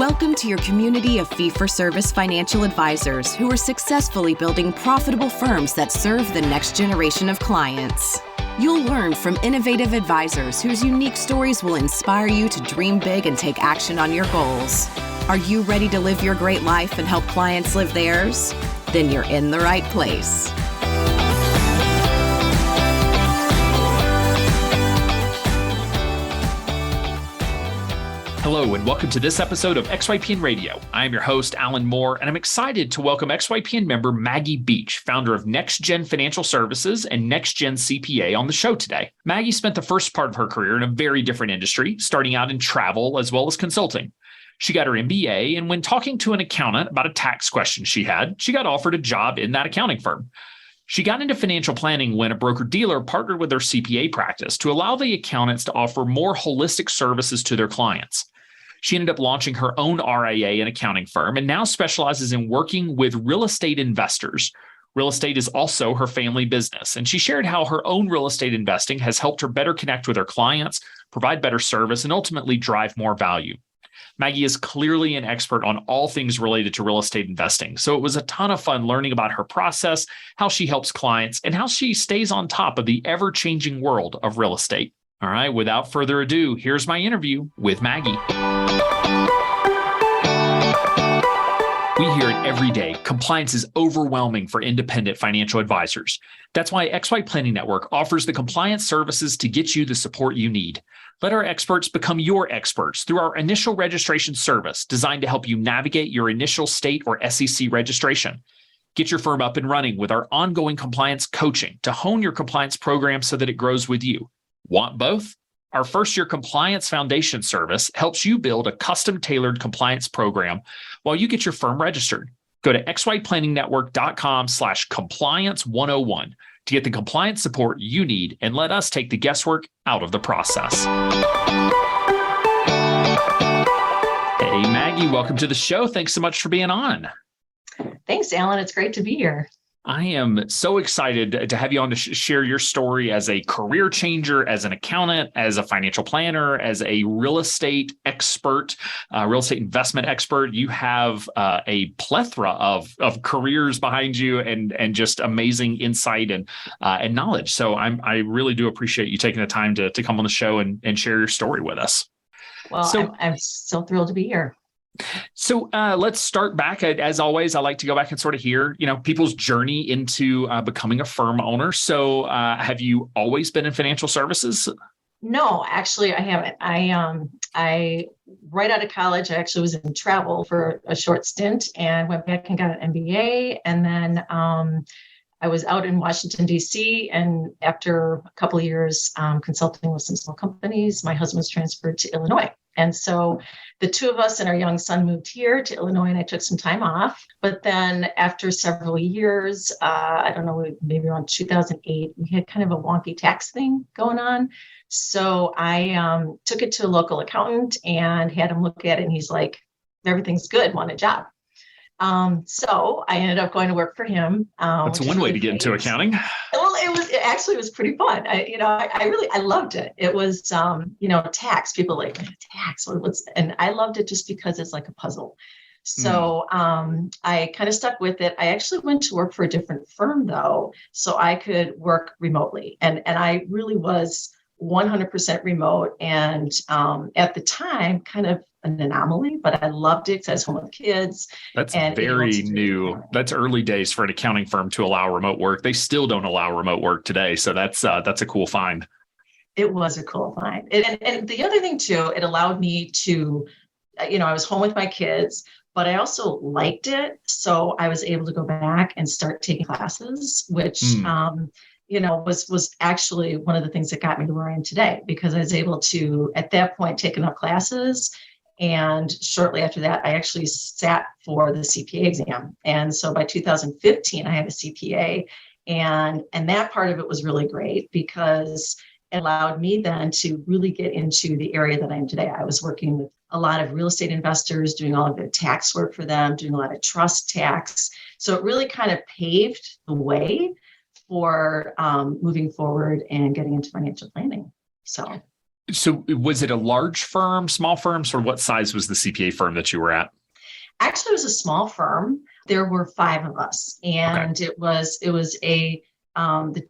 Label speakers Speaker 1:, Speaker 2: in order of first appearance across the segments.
Speaker 1: Welcome to your community of fee-for-service financial advisors who are successfully building profitable firms that serve the next generation of clients. You'll learn from innovative advisors whose unique stories will inspire you to dream big and take action on your goals. Are you ready to live your great life and help clients live theirs? Then you're in the right place.
Speaker 2: Hello, and welcome to this episode of XYPN Radio. I am your host, Alan Moore, and I'm excited to welcome XYPN member Maggie Beach, founder of NexJenn Financial Services and NexJenn CPA, on the show today. Maggie spent the first part of her career in a very different industry, starting out in travel as well as consulting. She got her MBA, and when talking to an accountant about a tax question she got offered a job in that accounting firm. She got into financial planning when a broker-dealer partnered with their CPA practice to allow the accountants to offer more holistic services to their clients. She ended up launching her own RIA and accounting firm and now specializes in working with real estate investors. Real estate is also her family business, and she shared how her own real estate investing has helped her better connect with her clients, provide better service, and ultimately drive more value. Maggie is clearly an expert on all things related to real estate investing, so it was a ton of fun learning about her process, how she helps clients, and how she stays on top of the ever-changing world of real estate. All right, without further ado, here's my interview with Maggie. We hear it every day. Compliance is overwhelming for independent financial advisors. That's why XYPN Network offers the compliance services to get you the support you need. Let our experts become your experts through our initial registration service designed to help you navigate your initial state or SEC registration. Get your firm up and running with our ongoing compliance coaching to hone your compliance program so that it grows with you. Want both? Our first-year compliance foundation service helps you build a custom-tailored compliance program while you get your firm registered. Go to xyplanningnetwork.com/compliance101 to get the compliance support you need and let us take the guesswork out of the process. Hey, Maggie, welcome to the show. Thanks so much for being on.
Speaker 3: Thanks, Alan. It's great to be here.
Speaker 2: I am so excited to have you on to share your story as a career changer, as an accountant, as a financial planner, as a real estate expert, real estate investment expert. You have a plethora of careers behind you and just amazing insight and knowledge. So I really do appreciate you taking the time to come on the show and share your story with us.
Speaker 3: Well, I'm so thrilled to be here.
Speaker 2: So let's start back. As always, I like to go back and sort of hear, people's journey into becoming a firm owner. So have you always been in financial services?
Speaker 3: No, actually, I haven't. I right out of college, I actually was in travel for a short stint and went back and got an MBA. And then I was out in Washington, D.C. And after a couple of years consulting with some small companies, my husband was transferred to Illinois. And so the two of us and our young son moved here to Illinois, and I took some time off. But then after several years, I don't know, maybe around 2008, we had kind of a wonky tax thing going on. So I took it to a local accountant and had him look at it. And he's like, everything's good, want a job. So I ended up going to work for him.
Speaker 2: That's one way to get into accounting.
Speaker 3: Well, it was pretty fun. I loved it. It was, tax. People like tax. And I loved it just because it's like a puzzle. So I kind of stuck with it. I actually went to work for a different firm though, so I could work remotely. And I really was 100% remote. And at the time, kind of an anomaly, but I loved it because I was home with kids.
Speaker 2: That's very new. That's early days for an accounting firm to allow remote work. They still don't allow remote work today. So that's a cool find.
Speaker 3: It was a cool find. And the other thing too, it allowed me to, I was home with my kids, but I also liked it. So I was able to go back and start taking classes, which, was actually one of the things that got me to where I am today, because I was able to, at that point, take enough classes. And shortly after that, I actually sat for the CPA exam. And so by 2015, I had a CPA. And that part of it was really great because it allowed me then to really get into the area that I am today. I was working with a lot of real estate investors, doing all of their tax work for them, doing a lot of trust tax. So it really kind of paved the way for moving forward and getting into financial planning. So
Speaker 2: So was it a large firm, small firm, or what size was the CPA firm that you were at?
Speaker 3: Actually, it was a small firm. There were 5 of us, and it was the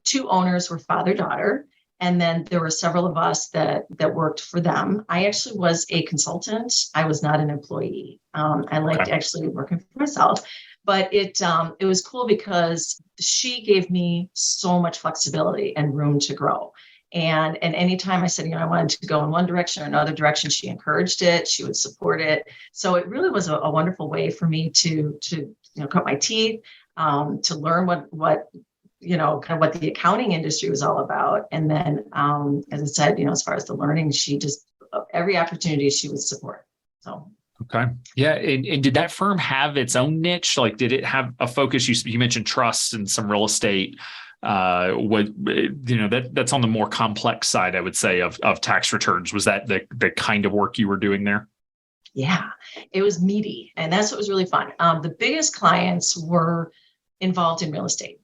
Speaker 3: 2 owners were father-daughter, and then there were several of us that worked for them. I actually was a consultant. I was not an employee. I liked actually working for myself, but it was cool because she gave me so much flexibility and room to grow. And anytime I said, I wanted to go in one direction or another direction, she encouraged it. She would support it. So it really was a wonderful way for me to cut my teeth, to learn what kind of what the accounting industry was all about. And then, as I said, as far as the learning, she just, every opportunity she would support. So.
Speaker 2: Okay. Yeah. And did that firm have its own niche? Like, did it have a focus? You mentioned trusts and some real estate. That's on the more complex side, I would say, of tax returns. Was that the kind of work you were doing there?
Speaker 3: Yeah, it was meaty. And that's what was really fun. The biggest clients were involved in real estate.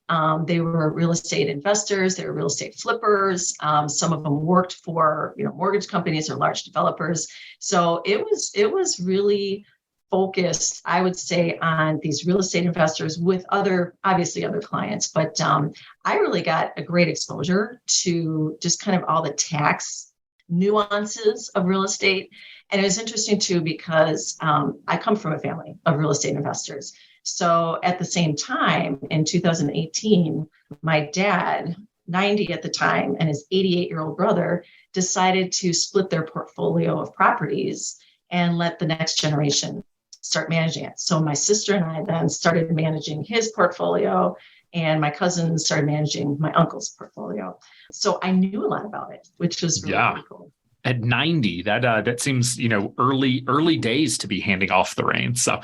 Speaker 3: They were real estate investors. They were real estate flippers. Some of them worked for, mortgage companies or large developers. So it was really focused, I would say, on these real estate investors with obviously other clients. But I really got a great exposure to just kind of all the tax nuances of real estate. And it was interesting too, because I come from a family of real estate investors. So at the same time, in 2018, my dad, 90 at the time, and his 88-year-old brother decided to split their portfolio of properties and let the next generation start managing it. So my sister and I then started managing his portfolio, and my cousins started managing my uncle's portfolio. So I knew a lot about it, which was really cool.
Speaker 2: At 90, that seems, early days to be handing off the reins. So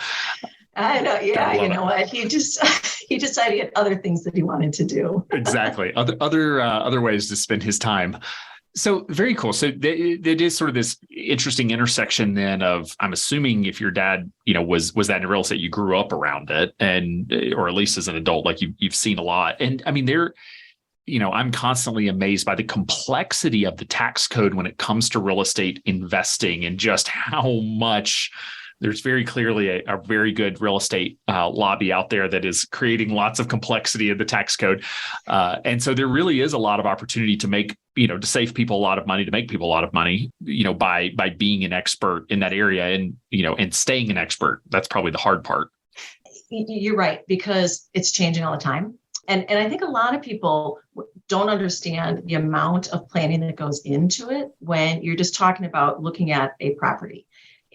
Speaker 3: I know. Yeah. You know what? He decided he had other things that he wanted to do.
Speaker 2: Exactly. Other ways to spend his time. So very cool. So it is sort of this interesting intersection then of, I'm assuming if your dad, was that in real estate, you grew up around it, and, or at least as an adult, like you've seen a lot. And I mean, I'm constantly amazed by the complexity of the tax code when it comes to real estate investing, and just how much there's very clearly a very good real estate lobby out there that is creating lots of complexity in the tax code. And so there really is a lot of opportunity to make, to save people a lot of money, to make people a lot of money, by being an expert in that area, and, and staying an expert. That's probably the hard part.
Speaker 3: You're right, because it's changing all the time. And I think a lot of people don't understand the amount of planning that goes into it when you're just talking about looking at a property.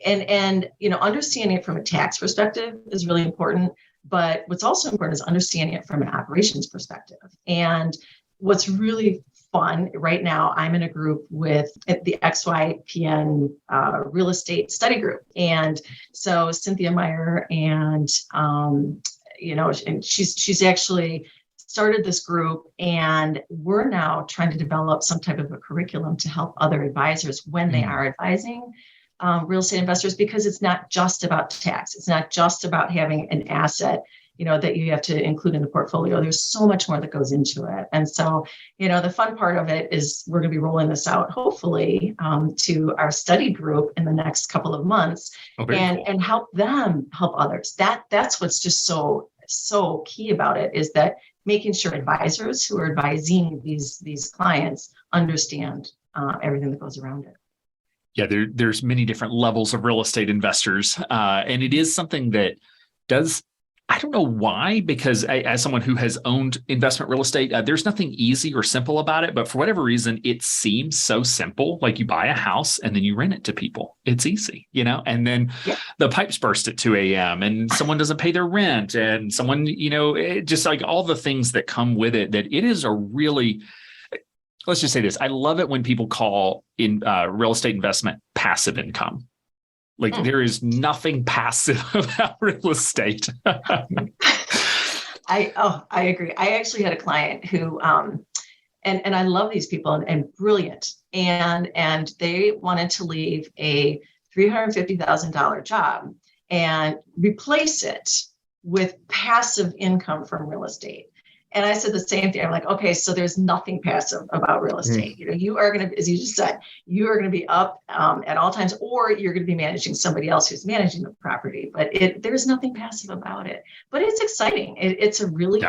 Speaker 3: And understanding it from a tax perspective is really important. But what's also important is understanding it from an operations perspective. And what's really fun right now, I'm in a group with the XYPN real estate study group. And so Cynthia Meyer and she's actually started this group, and we're now trying to develop some type of a curriculum to help other advisors when they are advising real estate investors, because it's not just about tax. It's not just about having an asset, that you have to include in the portfolio. There's so much more that goes into it. And so, the fun part of it is we're going to be rolling this out, hopefully, to our study group in the next couple of months, and help them help others. That's what's just so key about it, is that making sure advisors who are advising these clients understand everything that goes around it.
Speaker 2: Yeah, there's many different levels of real estate investors. And it is something that does, I don't know why, because as someone who has owned investment real estate, there's nothing easy or simple about it. But for whatever reason, it seems so simple. Like you buy a house and then you rent it to people. It's easy, and then the pipes burst at 2 a.m. and someone doesn't pay their rent, and someone, just like all the things that come with it, that it is a really, let's just say this. I love it when people call in real estate investment passive income. Like there is nothing passive about real estate.
Speaker 3: I agree. I actually had a client who, and I love these people and brilliant. And they wanted to leave a $350,000 job and replace it with passive income from real estate. And I said the same thing. I'm like, okay, so there's nothing passive about real estate. You are going to, as you just said, you are going to be up at all times, or you're going to be managing somebody else who's managing the property. But there's nothing passive about it. But it's exciting. It's a really,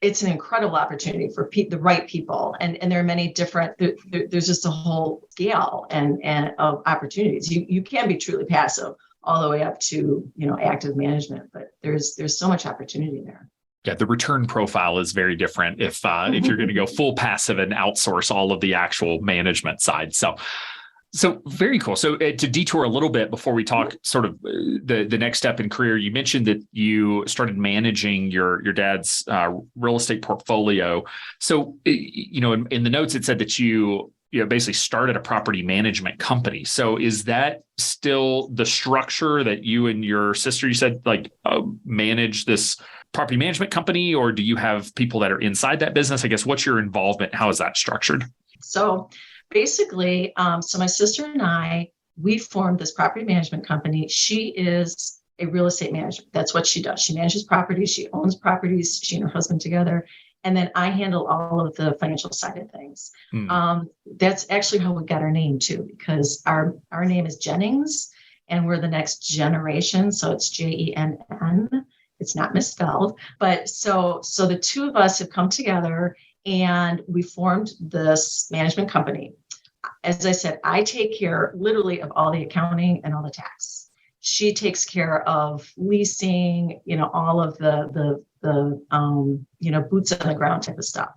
Speaker 3: it's an incredible opportunity for the right people. And there are many different, there's just a whole scale and of opportunities. You can be truly passive all the way up to, active management, but there's so much opportunity there.
Speaker 2: Yeah, the return profile is very different if you're going to go full passive and outsource all of the actual management side. So very cool. So to detour a little bit before we talk sort of the next step in career, you mentioned that you started managing your dad's real estate portfolio. So, in the notes, it said that you basically started a property management company. So is that still the structure that you and your sister, you said, manage this property management company, or do you have people that are inside that business? I guess, what's your involvement? How is that structured?
Speaker 3: So basically, so my sister and I, we formed this property management company. She is a real estate manager. That's what she does. She manages properties. She owns properties. She and her husband together. And then I handle all of the financial side of things. That's actually how we got our name too, because our name is Jennings and we're the next generation. So it's JENN. It's not misspelled, but so the two of us have come together and we formed this management company. As I said, I take care literally of all the accounting and all the tax. She takes care of leasing, all of the boots on the ground type of stuff.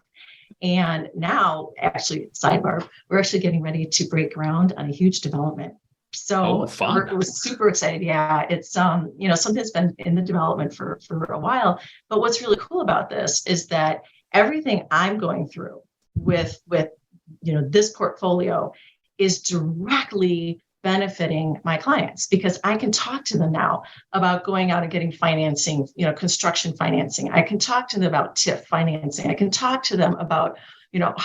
Speaker 3: And now, actually, sidebar, we're actually getting ready to break ground on a huge development. So we're super excited. Yeah, it's something that's been in the development for a while. But what's really cool about this is that everything I'm going through with this portfolio is directly benefiting my clients, because I can talk to them now about going out and getting financing, construction financing. I can talk to them about TIF financing. I can talk to them about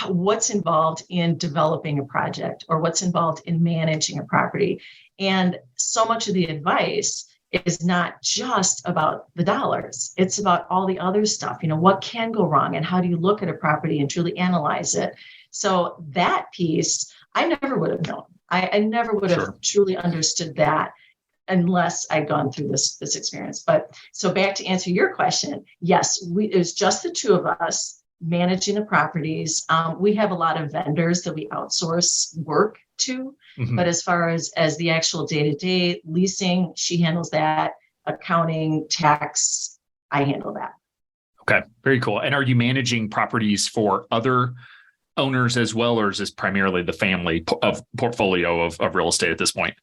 Speaker 3: what's involved in developing a project or what's involved in managing a property. And so much of the advice is not just about the dollars. It's about all the other stuff. What can go wrong and how do you look at a property and truly analyze it? So that piece, I never would have known. I never would have truly understood that unless I'd gone through this experience. But so back to answer your question, yes, it was just the two of us managing the properties. We have a lot of vendors that we outsource work to, but as far as the actual day-to-day leasing, she handles that. Accounting, tax, I handle that.
Speaker 2: Okay, very cool. And are you managing properties for other owners as well, or is this primarily the family of portfolio of real estate at this point?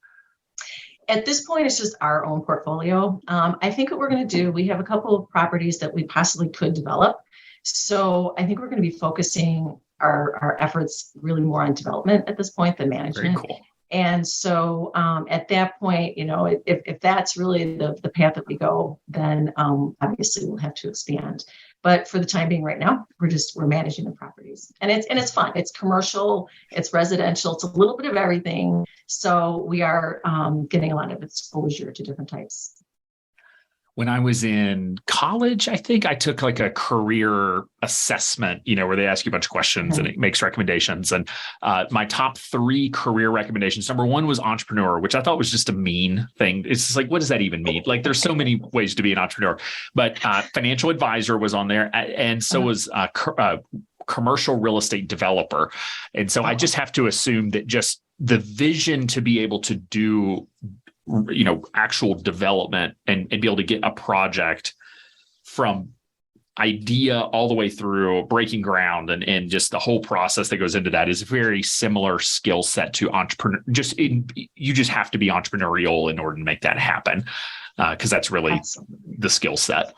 Speaker 3: At this point, it's just our own portfolio. I think what we're going to do, we have a couple of properties that we possibly could develop. So I think we're going to be focusing our efforts really more on development at this point than management.
Speaker 2: Very cool.
Speaker 3: And so at that point, if that's really the path that we go, then obviously we'll have to expand. But for the time being right now, we're managing the properties. And it's fun. It's commercial, it's residential, it's a little bit of everything. So we are getting a lot of exposure to different types.
Speaker 2: When I was in college, I think I took like a career assessment, where they ask you a bunch of questions and it makes recommendations. And my top 3 career recommendations, number 1 was entrepreneur, which I thought was just a mean thing. It's just like, what does that even mean? Like, there's so many ways to be an entrepreneur, but financial advisor was on there. And so was commercial real estate developer. And so I just have to assume that just the vision to be able to do actual development and be able to get a project from idea all the way through breaking ground and just the whole process that goes into that is a very similar skill set to entrepreneur. You just have to be entrepreneurial in order to make that happen, because that's really the skill set.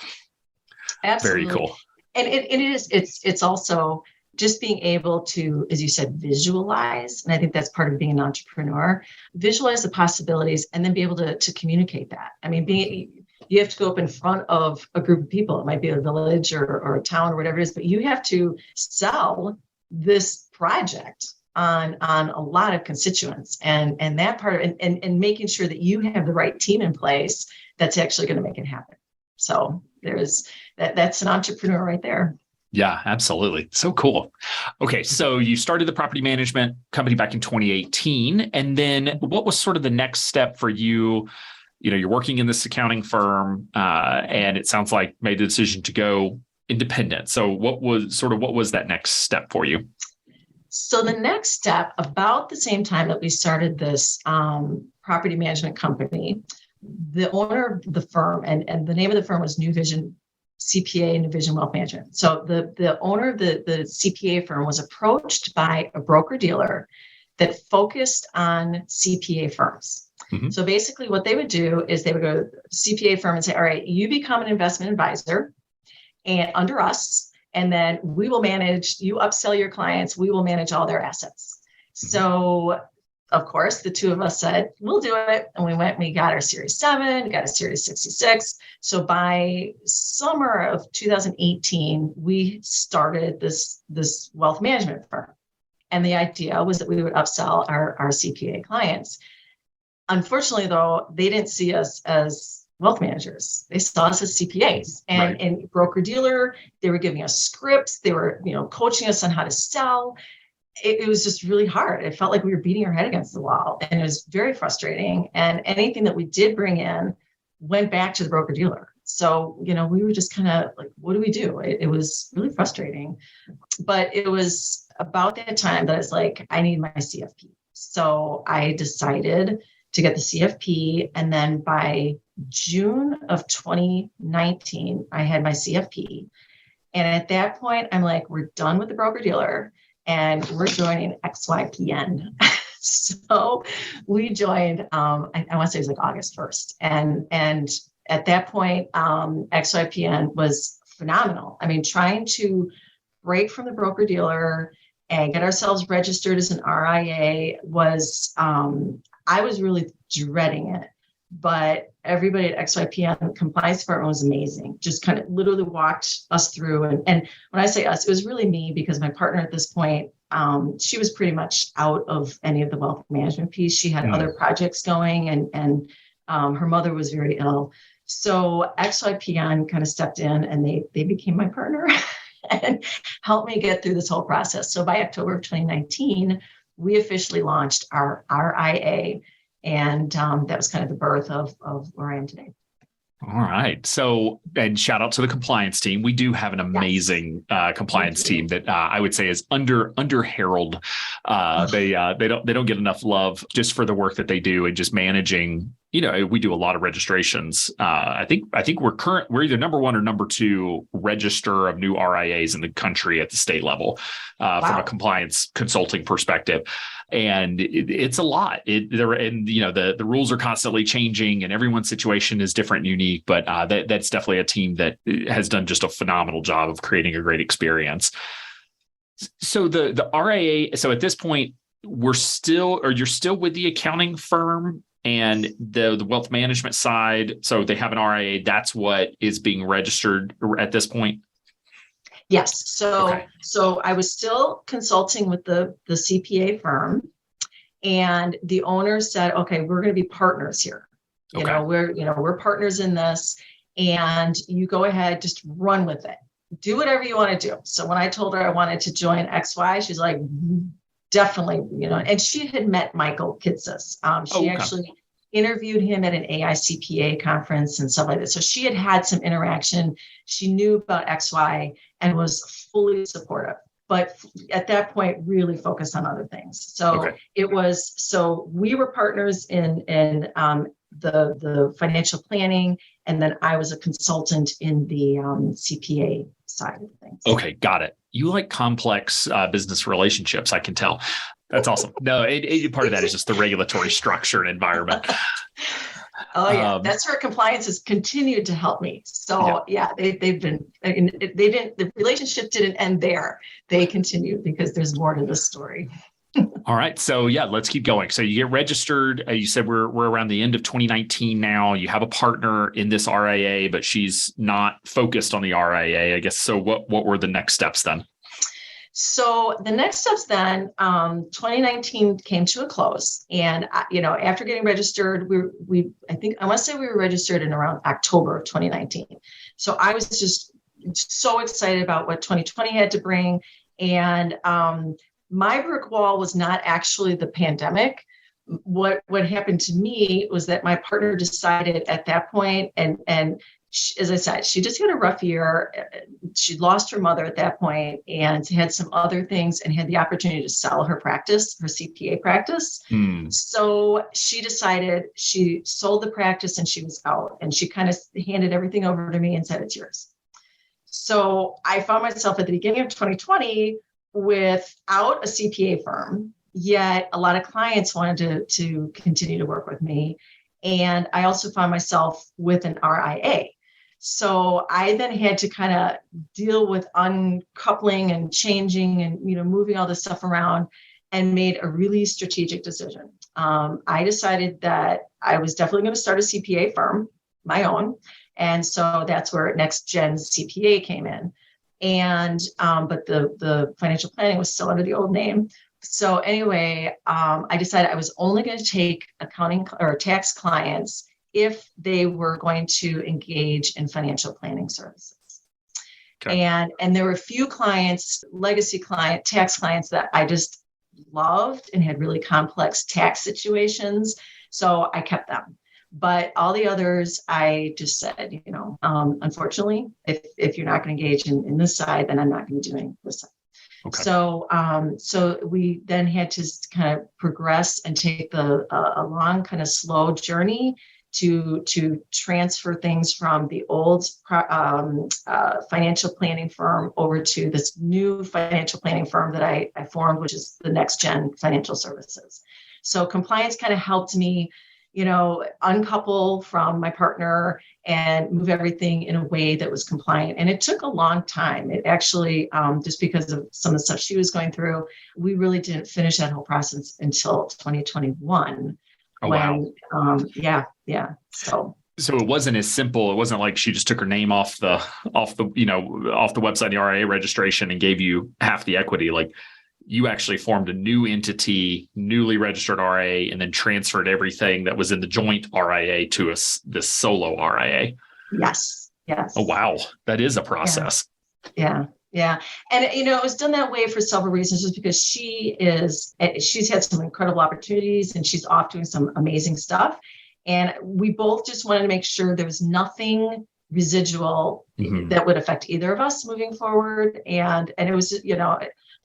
Speaker 3: Absolutely.
Speaker 2: Very cool.
Speaker 3: And it's also just being able to, as you said, visualize. And I think that's part of being an entrepreneur, visualize the possibilities and then be able to communicate that. I mean, you have to go up in front of a group of people. It might be a village or a town or whatever it is, but you have to sell this project on a lot of constituents and that part of and making sure that you have the right team in place that's actually going to make it happen. So there's that's an entrepreneur right there.
Speaker 2: Yeah, absolutely. So cool. Okay. So you started the property management company back in 2018. And then what was sort of the next step for you? You're working in this accounting firm, and it sounds like made the decision to go independent. So what was that next step for you?
Speaker 3: So the next step, about the same time that we started this property management company, the owner of the firm, and the name of the firm was New Vision CPA and New Vision Wealth Management. So the owner of the CPA firm was approached by a broker dealer that focused on CPA firms. Mm-hmm. So basically what they would do is they would go to the CPA firm and say, all right, you become an investment advisor and under us, and then we will manage, you upsell your clients, we will manage all their assets. Mm-hmm. So of course, the two of us said, we'll do it. And we got our Series 7, got a Series 66. So by summer of 2018, we started this wealth management firm. And the idea was that we would upsell our CPA clients. Unfortunately, though, they didn't see us as wealth managers. They saw us as CPAs. And in broker-dealer, they were giving us scripts. They were, coaching us on how to sell. It was just really hard. It felt like we were beating our head against the wall, and it was very frustrating. And anything that we did bring in went back to the broker dealer. So, we were just kind of like, what do we do? It was really frustrating. But it was about that time that I was like, I need my CFP. So I decided to get the CFP. And then by June of 2019, I had my CFP. And at that point, I'm like, we're done with the broker dealer. And we're joining XYPN. So we joined, I want to say it was like August 1st. And at that point, XYPN was phenomenal. I mean, trying to break from the broker dealer and get ourselves registered as an RIA was, I was really dreading it. But everybody at XYPN compliance department was amazing. Just kind of literally walked us through. And when I say us, it was really me, because my partner at this point, she was pretty much out of any of the wealth management piece. She had other projects going, and her mother was very ill. So XYPN kind of stepped in, and they became my partner and helped me get through this whole process. So by October of 2019, we officially launched our RIA. And that was kind of the birth of where I am today.
Speaker 2: All right. So, and shout out to the compliance team. We do have an amazing compliance team that I would say is under heralded. They don't get enough love just for the work that they do and just managing. We do a lot of registrations. I think we're either number 1 or number 2 register of new RIAs in the country at the state level from a compliance consulting perspective. And it's a lot. The rules are constantly changing, and everyone's situation is different and unique. But that's definitely a team that has done just a phenomenal job of creating a great experience. So the RIA. So at this point, you're still with the accounting firm and the wealth management side. So they have an RIA. That's what is being registered at this point.
Speaker 3: Yes. So I was still consulting with the CPA firm, and the owner said, okay, we're going to be partners here. We're partners in this, and you go ahead, just run with it. Do whatever you want to do. So when I told her I wanted to join XY, she's like, definitely, and she had met Michael Kitsis. She actually interviewed him at an AICPA conference and stuff like that. So she had some interaction. She knew about XY and was fully supportive, but at that point really focused on other things. So we were partners in the financial planning, and then I was a consultant in the CPA side of things. Okay,
Speaker 2: got it. You like complex business relationships, I can tell. That's awesome. No, part of that is just the regulatory structure and environment.
Speaker 3: Oh yeah, that's where compliance has continued to help me. So the relationship didn't end there. They continued because there's more to the story.
Speaker 2: All right. So let's keep going. So you get registered. You said we're around the end of 2019 now. You have a partner in this RIA, but she's not focused on the RIA, I guess. So what were the next steps then?
Speaker 3: So the next steps then, 2019 came to a close, and after getting registered, I want to say we were registered in around October of 2019. So I was just so excited about what 2020 had to bring. And my brick wall was not actually the pandemic. What happened to me was that my partner decided at that point, and she, as I said, she just had a rough year. She lost her mother at that point and had some other things and had the opportunity to sell her practice, her CPA practice. So she decided, she sold the practice and she was out, and she kind of handed everything over to me and said, it's yours. So I found myself at the beginning of 2020 without a CPA firm, yet a lot of clients wanted to continue to work with me. And I also found myself with an RIA. So I then had to kind of deal with uncoupling and changing and, moving all this stuff around, and made a really strategic decision. I decided that I was definitely going to start a CPA firm, my own. And so that's where NexJenn CPA came in. And, but the financial planning was still under the old name. So anyway, I decided I was only going to take accounting or tax clients if they were going to engage in financial planning services. Okay. And there were a few clients, legacy client, tax clients that I just loved and had really complex tax situations. So I kept them. But all the others, I just said, unfortunately, if you're not going to engage in this side, then I'm not going to be doing this side. Okay. So we then had to kind of progress and take a long, kind of slow journey to transfer things from the old financial planning firm over to this new financial planning firm that I formed, which is the NexJenn Financial Services. So compliance kind of helped me, uncouple from my partner and move everything in a way that was compliant. And it took a long time. It actually, just because of some of the stuff she was going through, we really didn't finish that whole process until 2021.
Speaker 2: Oh, wow.
Speaker 3: Yeah. So
Speaker 2: it wasn't as simple. It wasn't like she just took her name off the website, the RIA registration, and gave you half the equity. Like, you actually formed a new entity, newly registered RIA, and then transferred everything that was in the joint RIA to this solo RIA.
Speaker 3: Yes.
Speaker 2: Oh, wow. That is a process.
Speaker 3: Yeah. And, it was done that way for several reasons, just because she's had some incredible opportunities and she's off doing some amazing stuff. And we both just wanted to make sure there was nothing residual that would affect either of us moving forward. And it was,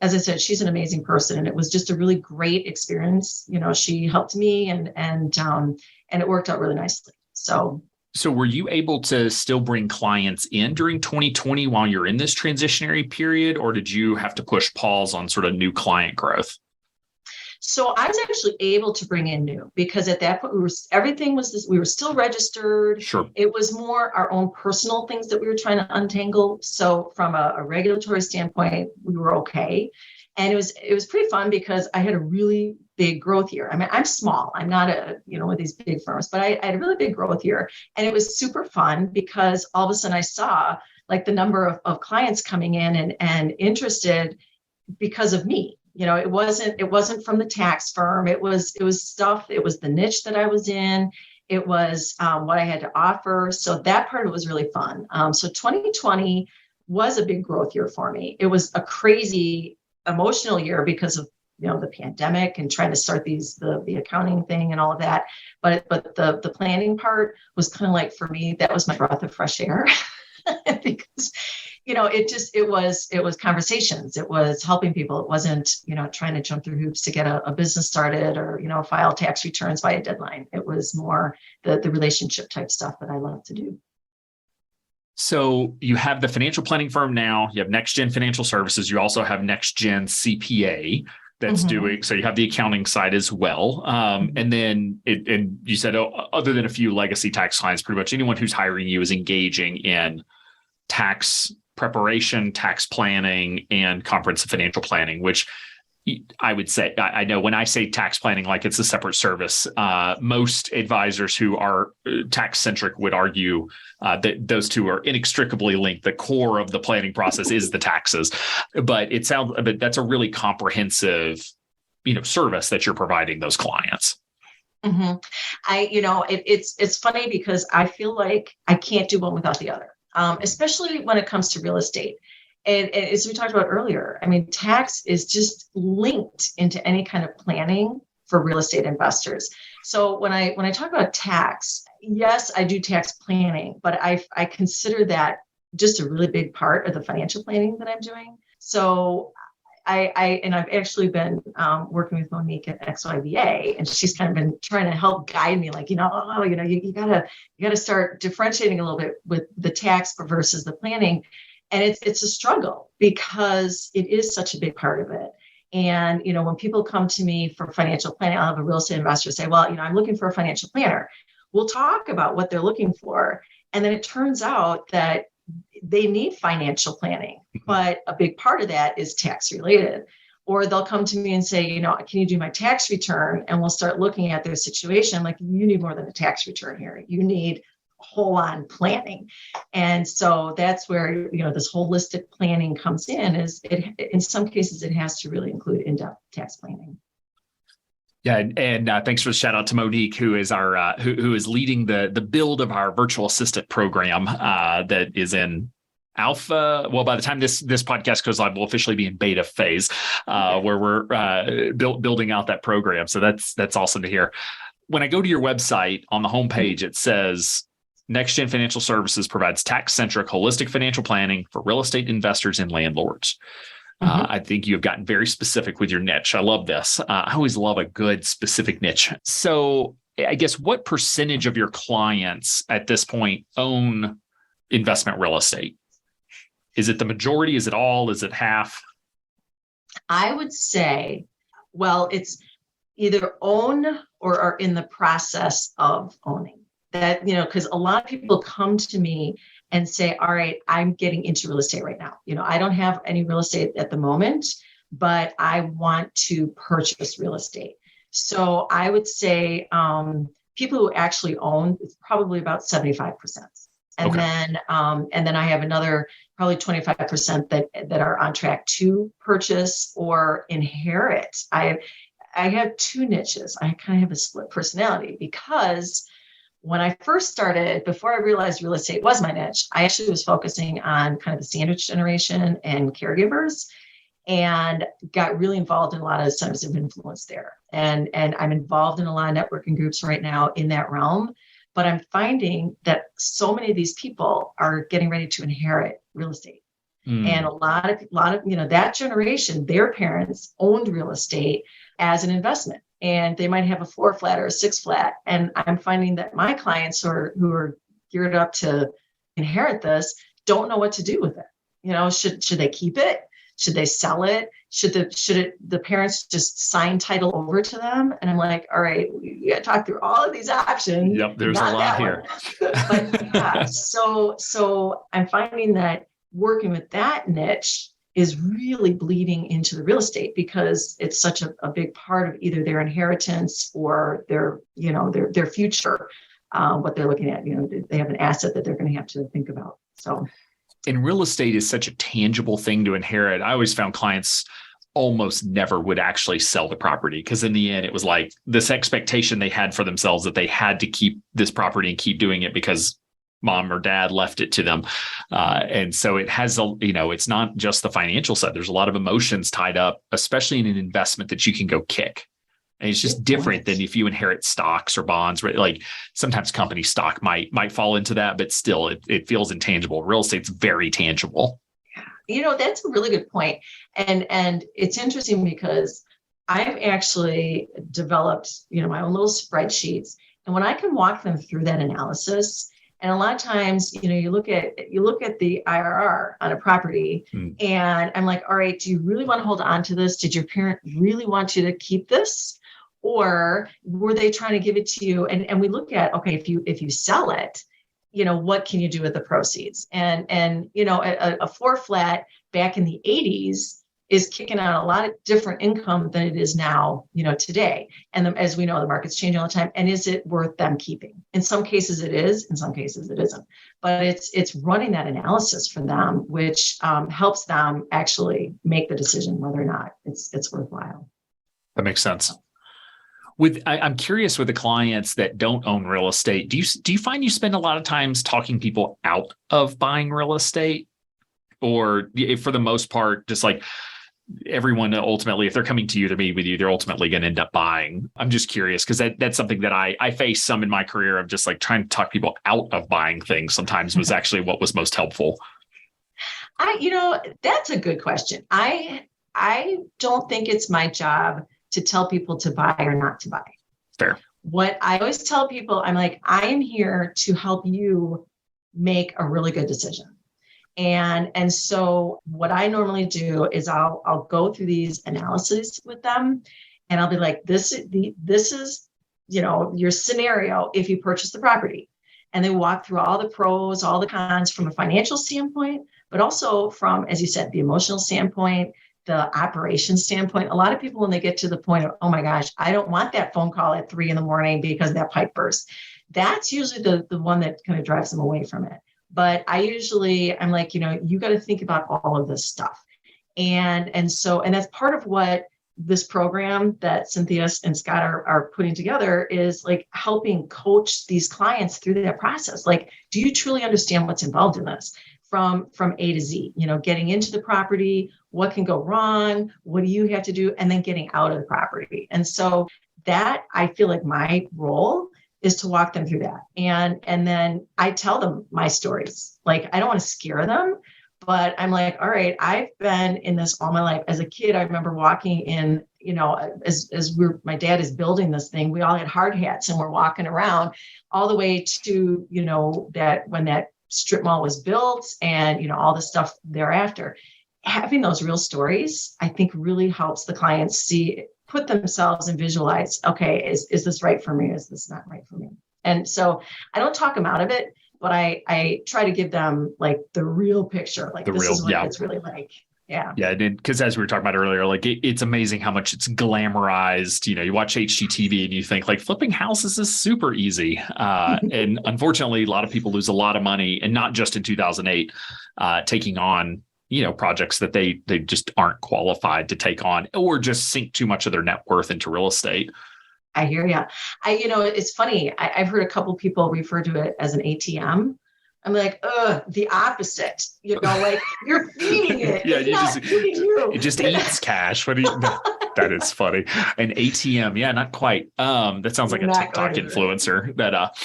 Speaker 3: as I said, she's an amazing person, and it was just a really great experience. She helped me, and it worked out really nicely. So
Speaker 2: were you able to still bring clients in during 2020 while you're in this transitionary period, or did you have to push pause on sort of new client growth?
Speaker 3: So I was actually able to bring in new, because at that point we were still registered.
Speaker 2: Sure.
Speaker 3: It was more our own personal things that we were trying to untangle. So from a regulatory standpoint, we were okay. And it was pretty fun because I had a really big growth year. I mean, I'm small. I'm not one of these big firms, but I had a really big growth year. And it was super fun because all of a sudden I saw like the number of clients coming in and interested because of me. It wasn't from the tax firm. It was stuff. It was the niche that I was in. It was what I had to offer. So that part of it was really fun. So 2020 was a big growth year for me. It was a crazy emotional year because of the pandemic and trying to start the accounting thing and all of that. But the planning part was kind of like, for me, that was my breath of fresh air because it was conversations. It was helping people. It wasn't, trying to jump through hoops to get a business started or, file tax returns by a deadline. It was more the relationship type stuff that I love to do.
Speaker 2: So you have the financial planning firm now, you have NexJenn Financial Services. You also have NexJenn CPA that's doing, so you have the accounting side as well. And then and you said, other than a few legacy tax clients, pretty much anyone who's hiring you is engaging in tax preparation, tax planning, and comprehensive financial planning, which I would say, I know when I say tax planning, like it's a separate service, most advisors who are tax centric would argue that those two are inextricably linked. The core of the planning process is the taxes, but that's a really comprehensive, service that you're providing those clients.
Speaker 3: It's funny because I feel like I can't do one without the other. especially when it comes to real estate. And as we talked about earlier, I mean, tax is just linked into any kind of planning for real estate investors. So when I talk about tax, yes, I do tax planning, but I consider that just a really big part of the financial planning that I'm doing. So I've actually been working with Monique at XYPN, and she's kind of been trying to help guide me, like, you gotta start differentiating a little bit with the tax versus the planning. And it's a struggle because it is such a big part of it. And, when people come to me for financial planning, I'll have a real estate investor say, well, I'm looking for a financial planner. We'll talk about what they're looking for. And then it turns out that they need financial planning, but a big part of that is tax related. Or they'll come to me and say, can you do my tax return? And we'll start looking at their situation. Like, you need more than a tax return here. You need whole on planning. And so that's where, this holistic planning comes in. In some cases, it has to really include in-depth tax planning.
Speaker 2: Yeah, and thanks for the shout out to Monique, who is our who is leading the build of our virtual assistant program that is in alpha. Well, by the time this podcast goes live, we'll officially be in beta phase, where we're building out that program. So that's awesome to hear. When I go to your website, on the homepage, it says NexJenn Financial Services provides tax-centric, holistic financial planning for real estate investors and landlords. I think you have gotten very specific with your niche. I love this. I always love a good specific niche. So I guess what percentage of your clients at this point own investment real estate? Is it the majority? Is it all? Is it half?
Speaker 3: I would say, well, it's either own or are in the process of owning. That, because a lot of people come to me and say, all right, I'm getting into real estate right now. I don't have any real estate at the moment, but I want to purchase real estate. So I would say people who actually own, it's probably about 75%. And then I have another probably 25% that are on track to purchase or inherit. I have two niches. I kind of have a split personality because when I first started, before I realized real estate was my niche, I actually was focusing on kind of the sandwich generation and caregivers, and got really involved in a lot of centers of influence there. And I'm involved in a lot of networking groups right now in that realm. But I'm finding that so many of these people are getting ready to inherit real estate. And a lot of that generation, their parents owned real estate as an investment. And they might have a 4 flat or a 6 flat. And I'm finding that my clients who are geared up to inherit this don't know what to do with it. Should they keep it? Should they sell it? Should the parents just sign title over to them? And I'm like, all right, we got to talk through all of these options.
Speaker 2: Yep, there's a lot here.
Speaker 3: But yeah, so I'm finding that working with that niche is really bleeding into the real estate because it's such a big part of either their inheritance or their future, what they're looking at. They have an asset that they're going to have to think about. So,
Speaker 2: and real estate is such a tangible thing to inherit. I always found clients almost never would actually sell the property because in the end, it was like this expectation they had for themselves that they had to keep this property and keep doing it because mom or dad left it to them. And so it has, it's not just the financial side. There's a lot of emotions tied up, especially in an investment that you can go kick. And it's just different than if you inherit stocks or bonds, right? Like sometimes company stock might fall into that, but still it feels intangible. Real estate's very tangible.
Speaker 3: That's a really good point. And it's interesting because I've actually developed, my own little spreadsheets. And when I can walk them through that analysis, and a lot of times, you look at the IRR on a property and I'm like, all right, do you really want to hold on to this? Did your parent really want you to keep this? Or were they trying to give it to you? And we look at, okay, if you sell it, what can you do with the proceeds? And a 4 flat back in the 80s is kicking out a lot of different income than it is now, today. And as we know, the market's changing all the time. And is it worth them keeping? In some cases it is, in some cases it isn't. But it's running that analysis for them, which helps them actually make the decision whether or not it's worthwhile.
Speaker 2: That makes sense. I'm curious with the clients that don't own real estate, do you find you spend a lot of times talking people out of buying real estate? Or for the most part, just like everyone ultimately, if they're coming to you to meet with you, they're ultimately going to end up buying. I'm just curious because that's something that I face some in my career of just like trying to talk people out of buying things sometimes was actually what was most helpful.
Speaker 3: That's a good question. I don't think it's my job to tell people to buy or not to buy.
Speaker 2: Fair.
Speaker 3: What I always tell people, I'm like, I am here to help you make a really good decision. And so what I normally do is I'll go through these analyses with them and I'll be like, this is, your scenario if you purchase the property. And they walk through all the pros, all the cons from a financial standpoint, but also from, as you said, the emotional standpoint, the operation standpoint. A lot of people, when they get to the point of, oh my gosh, I don't want that phone call at 3 a.m. because that pipe burst. That's usually the one that kind of drives them away from it. But I'm like, you got to think about all of this stuff. And that's part of what this program that Cynthia and Scott are putting together is like helping coach these clients through that process. Like, do you truly understand what's involved in this from A to Z? Getting into the property, what can go wrong? What do you have to do? And then getting out of the property. And so that I feel like my role is to walk them through that. And then I tell them my stories. Like, I don't want to scare them, but I'm like, all right, I've been in this all my life. As a kid, I remember walking in, my dad is building this thing, we all had hard hats and we're walking around all the way to, that when that strip mall was built and, all the stuff thereafter. Having those real stories, I think really helps the clients put themselves and visualize, okay, is this right for me? Is this not right for me? And so I don't talk them out of it, but I try to give them like the real picture. Like this is what it's really like. Yeah. Yeah.
Speaker 2: Because as we were talking about earlier, like it's amazing how much it's glamorized. You watch HGTV and you think like flipping houses is super easy. And unfortunately, a lot of people lose a lot of money, and not just in 2008, taking on projects that they just aren't qualified to take on, or just sink too much of their net worth into real estate.
Speaker 3: I hear you. It's funny. I've heard a couple people refer to it as an ATM. I'm like, the opposite. Like you're feeding it.
Speaker 2: Yeah, it just eats cash. That is funny. An ATM, yeah, not quite. That sounds like a TikTok influencer. That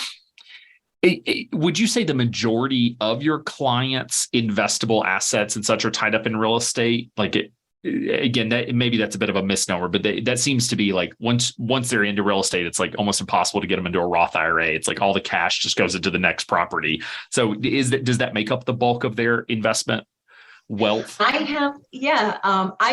Speaker 2: would you say the majority of your clients' investable assets and such are tied up in real estate? Like again, maybe that's a bit of a misnomer, but that seems to be like once they're into real estate, it's like almost impossible to get them into a Roth IRA. It's like all the cash just goes into the next property. So does that make up the bulk of their investment wealth?
Speaker 3: I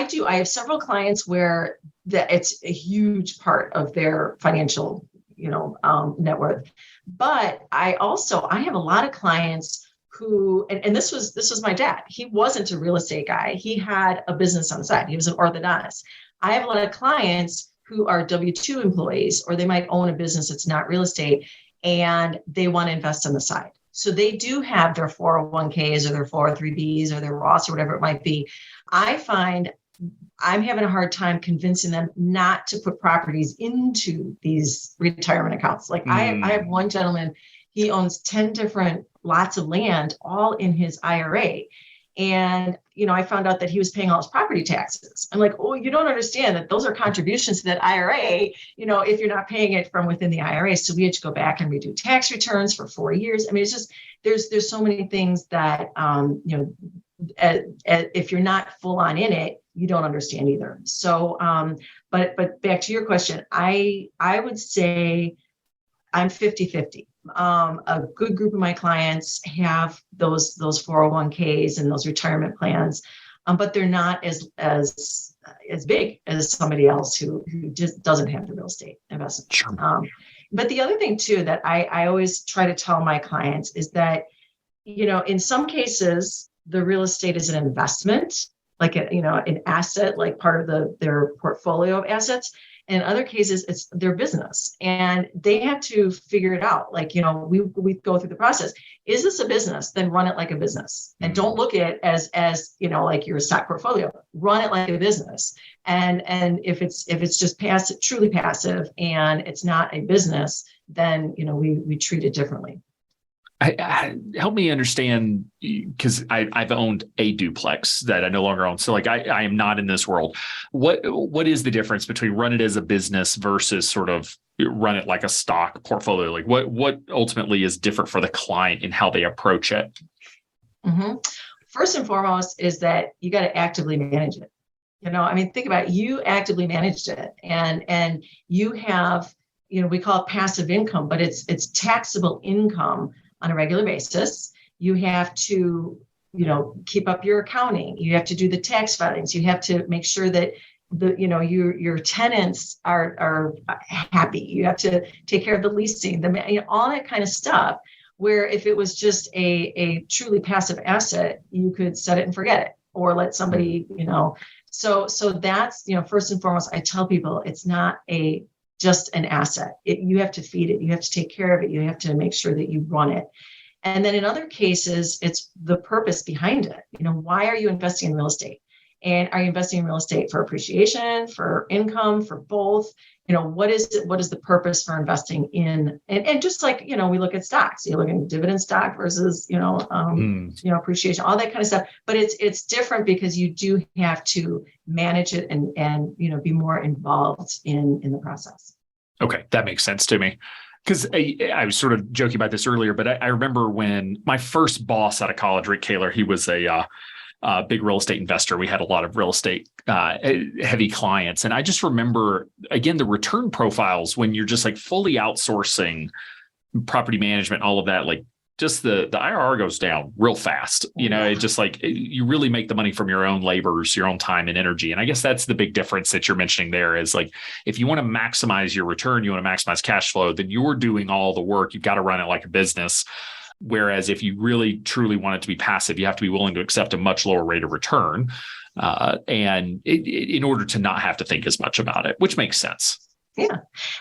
Speaker 3: do. I have several clients where it's a huge part of their financial, net worth. But I have a lot of clients who, and this was my dad. He wasn't a real estate guy. He had a business on the side. He was an orthodontist. I have a lot of clients who are W-2 employees, or they might own a business that's not real estate, and they want to invest on the side. So they do have their 401ks or their 403bs or their Roths or whatever it might be. I find I'm having a hard time convincing them not to put properties into these retirement accounts. Like I have one gentleman, he owns 10 different lots of land, all in his IRA. And, I found out that he was paying all his property taxes. I'm like, oh, you don't understand that those are contributions to that IRA, if you're not paying it from within the IRA. So we had to go back and redo tax returns for 4 years. I mean, it's just, there's so many things that, if you're not full on in it, you don't understand either. So, but back to your question, I would say I'm 50-50. A good group of my clients have those 401ks and those retirement plans, but they're not as big as somebody else who just doesn't have the real estate investment.
Speaker 2: Sure.
Speaker 3: But the other thing too, that I always try to tell my clients is that, in some cases, the real estate is an investment, like an asset, like part of their portfolio of assets. In other cases, it's their business and they have to figure it out. Like, we go through the process. Is this a business? Then run it like a business and don't look at it as like your stock portfolio. Run it like a business. And if it's just passive, truly passive, and it's not a business, then, we treat it differently.
Speaker 2: Help me understand, because I've owned a duplex that I no longer own. So like I am not in this world. What is the difference between run it as a business versus sort of run it like a stock portfolio? Like what ultimately is different for the client in how they approach it? Mm-hmm.
Speaker 3: First and foremost is that you got to actively manage it. Think about it. You actively managed it and you have, we call it passive income, but it's taxable income on a regular basis. You have to, keep up your accounting. You have to do the tax filings. You have to make sure that your tenants are happy. You have to take care of the leasing, all that kind of stuff. Where if it was just a truly passive asset, you could set it and forget it, or let somebody, So that's, first and foremost, I tell people it's not just an asset. You have to feed it. You have to take care of it. You have to make sure that you run it. And then in other cases, it's the purpose behind it. Why are you investing in real estate? And are you investing in real estate for appreciation, for income, for both? What is it? What is the purpose for investing in? And just like, we look at stocks, you look at dividend stock versus, appreciation, all that kind of stuff. But it's different because you do have to manage it and be more involved in the process.
Speaker 2: Okay, that makes sense to me. Because I was sort of joking about this earlier, but I remember when my first boss out of college, Rick Kaler, he was a big real estate investor. We had a lot of real estate heavy clients. And I just remember, again, the return profiles when you're just like fully outsourcing property management, all of that, like just the IRR goes down real fast. It's just like you really make the money from your own labors, your own time and energy. And I guess that's the big difference that you're mentioning there is like, if you want to maximize your return, you want to maximize cash flow, then you're doing all the work. You've got to run it like a business. Whereas if you really truly want it to be passive, you have to be willing to accept a much lower rate of return, and in order to not have to think as much about it, which makes sense.
Speaker 3: Yeah.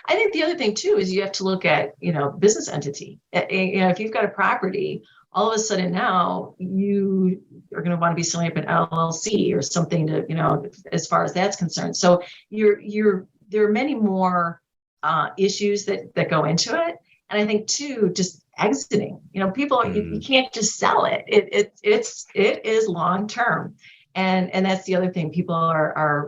Speaker 3: I think the other thing too is you have to look at, business entity. If you've got a property, all of a sudden now you are going to want to be setting up an LLC or something to, as far as that's concerned. So there are many more issues that go into it. And I think too, just exiting, people, you can't just sell it. It is long-term. And that's the other thing. People are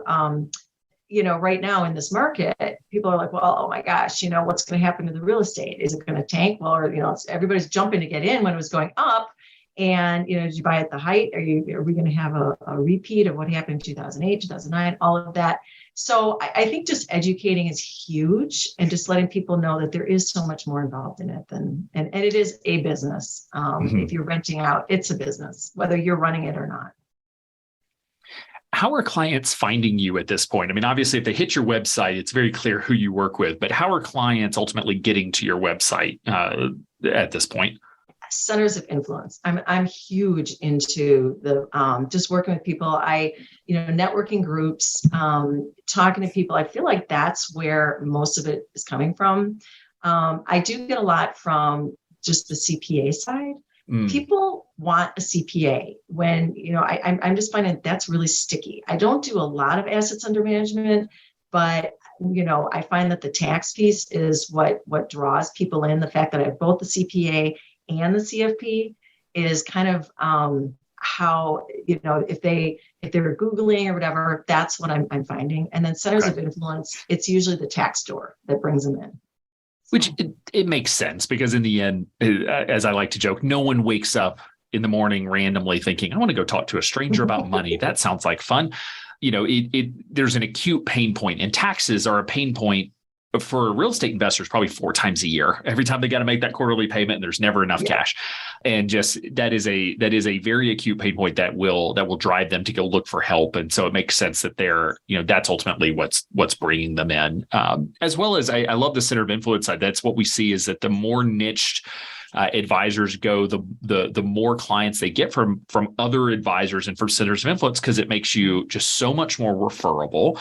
Speaker 3: right now in this market, people are like, well, oh my gosh, what's going to happen to the real estate? Is it going to tank? Well, or, everybody's jumping to get in when it was going up. And, did you buy at the height? Are we going to have a repeat of what happened in 2008, 2009, all of that? So I think just educating is huge and just letting people know that there is so much more involved in it and it is a business. If you're renting out, it's a business, whether you're running it or not.
Speaker 2: How are clients finding you at this point? I mean, obviously, if they hit your website, it's very clear who you work with, but how are clients ultimately getting to your website at this point?
Speaker 3: Centers of influence. I'm huge into the just working with people. Networking groups, talking to people. I feel like that's where most of it is coming from. I do get a lot from just the CPA side. People want a CPA when, I'm just finding that's really sticky. I don't do a lot of assets under management, but, I find that the tax piece is what draws people in. The fact that I have both the CPA and the CFP is kind of how, if they're Googling or whatever, that's what I'm finding. And then centers of influence, it's usually the tax door that brings them in.
Speaker 2: Which it makes sense because in the end, as I like to joke, no one wakes up in the morning randomly thinking, I want to go talk to a stranger about money. That sounds like fun. There's an acute pain point, and taxes are a pain point for real estate investors probably 4 times a year. Every time they got to make that quarterly payment, and there's never enough cash. And just that is a very acute pain point that will drive them to go look for help. And so it makes sense that that's ultimately what's bringing them in. As well as I love the center of influence side. That's what we see is that the more niched advisors go, the more clients they get from other advisors and from centers of influence, because it makes you just so much more referable,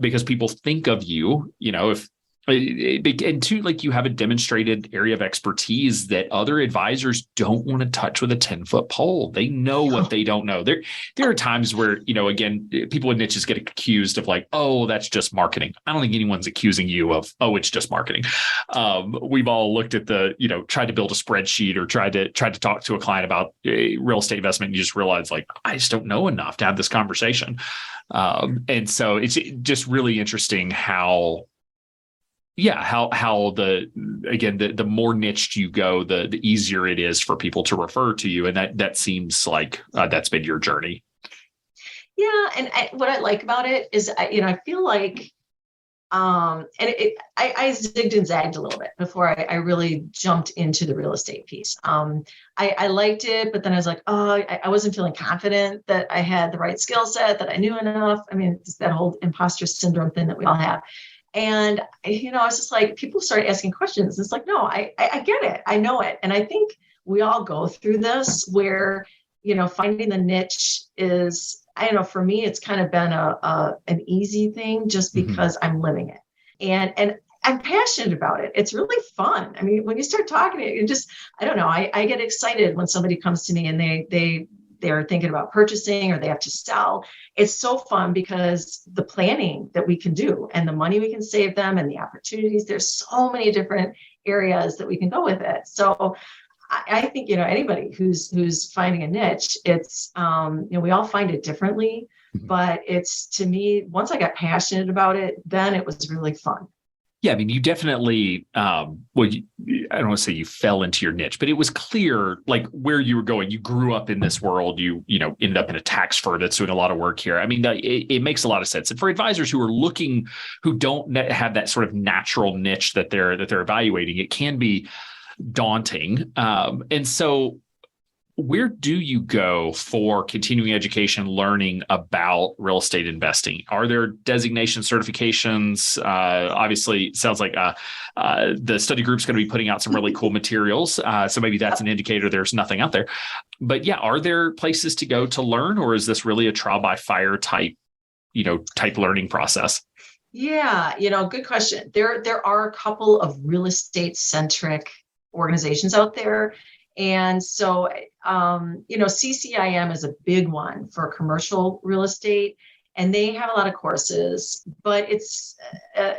Speaker 2: because people think of you, if and two, like, you have a demonstrated area of expertise that other advisors don't want to touch with a 10-foot pole. They know what they don't know. There are times where, again, people with niches get accused of like, oh, that's just marketing. I don't think anyone's accusing you of, oh, it's just marketing. We've all looked at tried to build a spreadsheet or tried to talk to a client about real estate investment. And you just realize, like, I just don't know enough to have this conversation. And so it's just really interesting how the more niched you go, the easier it is for people to refer to you. And that seems like that's been your journey.
Speaker 3: Yeah. And what I like about it is, I feel like, I zigged and zagged a little bit before I really jumped into the real estate piece. I liked it, but then I was like, I wasn't feeling confident that I had the right skill set, that I knew enough. I mean, it's that whole imposter syndrome thing that we all have. And, I was just like, people started asking questions. It's like, no, I get it. I know it. And I think we all go through this where, finding the niche is, I don't know, for me, it's kind of been an easy thing just because I'm living it. And I'm passionate about it. It's really fun. I mean, when you start talking to it, I don't know, I get excited when somebody comes to me and they're thinking about purchasing or they have to sell. It's so fun because the planning that we can do and the money we can save them and the opportunities, there's so many different areas that we can go with it. So I think, anybody who's finding a niche, it's, we all find it differently, but it's, to me, once I got passionate about it, then it was really fun.
Speaker 2: Yeah, I mean, you definitely, I don't want to say you fell into your niche, but it was clear, like, where you were going. You grew up in this world. You ended up in a tax firm that's doing a lot of work here. I mean, it makes a lot of sense. And for advisors who are looking, who don't have that sort of natural niche that they're evaluating, it can be daunting. And so, where do you go for continuing education, learning about real estate investing? Are there designation certifications? Obviously, it sounds like the study group's going to be putting out some really cool materials. So maybe that's an indicator there's nothing out there. But yeah, are there places to go to learn, or is this really a trial by fire type learning process?
Speaker 3: Yeah, good question. There are a couple of real estate centric organizations out there. And so, CCIM is a big one for commercial real estate, and they have a lot of courses, but it's,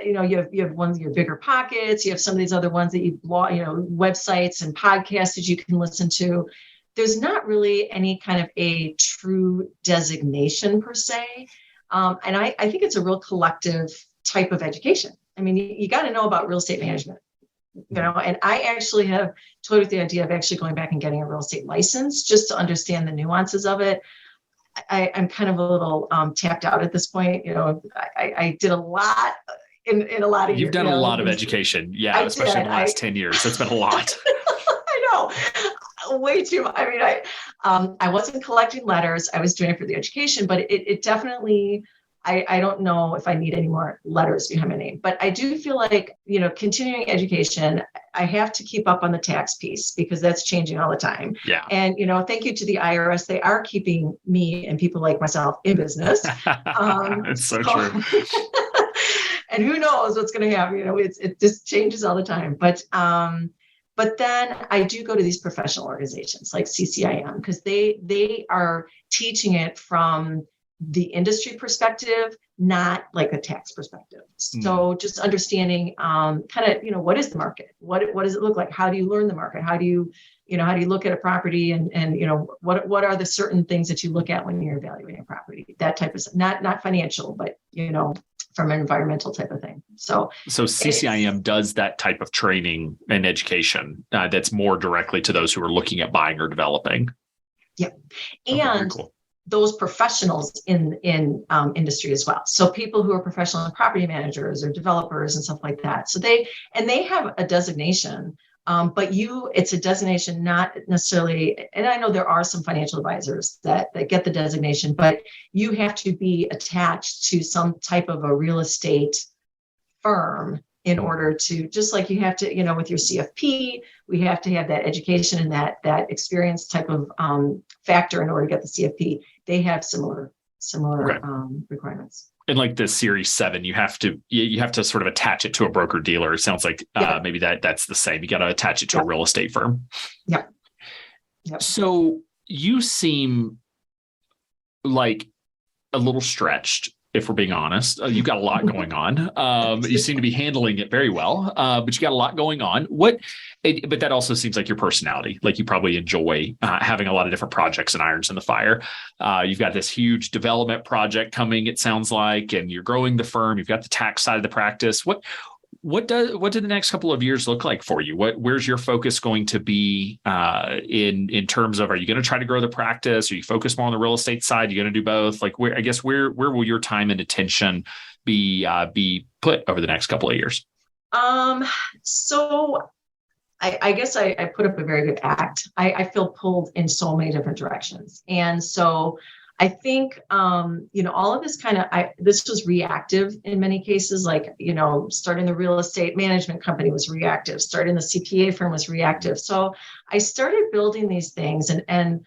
Speaker 3: you have ones, your bigger pockets, you have some of these other ones that websites and podcasts that you can listen to. There's not really any kind of a true designation per se. And I think it's a real collective type of education. I mean, you got to know about real estate management. And I actually have toyed with the idea of actually going back and getting a real estate license just to understand the nuances of it. I'm kind of a little tapped out at this point. I did a lot in a lot of years.
Speaker 2: You've done a lot of education. Yeah, especially in the last 10 years. It's been a lot.
Speaker 3: I know. Way too much. I mean, I wasn't collecting letters. I was doing it for the education, but it definitely, I don't know if I need any more letters behind my name, but I do feel like, continuing education, I have to keep up on the tax piece because that's changing all the time.
Speaker 2: Yeah.
Speaker 3: And, thank you to the IRS. They are keeping me and people like myself in business.
Speaker 2: It's so true.
Speaker 3: And who knows what's going to happen? It just changes all the time. But then I do go to these professional organizations like CCIM because they are teaching it from the industry perspective, not like a tax perspective. So just understanding kind of, what is the market? What does it look like? How do you learn the market? How do you look at a property and what are the certain things that you look at when you're evaluating a property? That type of stuff, not financial, but, from an environmental type of thing. So
Speaker 2: CCIM does that type of training and education that's more directly to those who are looking at buying or developing.
Speaker 3: Yep.
Speaker 2: Okay,
Speaker 3: and
Speaker 2: cool.
Speaker 3: Those professionals in industry as well. So people who are professional property managers or developers and stuff like that. So they have a designation, but it's a designation, not necessarily, and I know there are some financial advisors that get the designation, but you have to be attached to some type of a real estate firm in order to, just like you have to, with your CFP, we have to have that education and that experience type of factor in order to get the CFP. They have similar
Speaker 2: Okay.
Speaker 3: requirements.
Speaker 2: And like the Series 7, you have to sort of attach it to a broker dealer. It sounds like maybe that's the same. You got to attach it to a real estate firm.
Speaker 3: Yep.
Speaker 2: So you seem like a little stretched, if we're being honest. You've got a lot going on. You seem to be handling it very well, but you got a lot going on. But that also seems like your personality. Like you probably enjoy having a lot of different projects and irons in the fire. You've got this huge development project coming, it sounds like, and you're growing the firm. You've got the tax side of the practice. What do the next couple of years look like for you? Where's your focus going to be in terms of, are you going to try to grow the practice? Are you focused more on the real estate side? Are you going to do both? Like where will your time and attention be put over the next couple of years?
Speaker 3: So I guess I put up a very good act. I feel pulled in so many different directions. And so I think, all of this this was reactive in many cases, like, starting the real estate management company was reactive, starting the CPA firm was reactive. So I started building these things and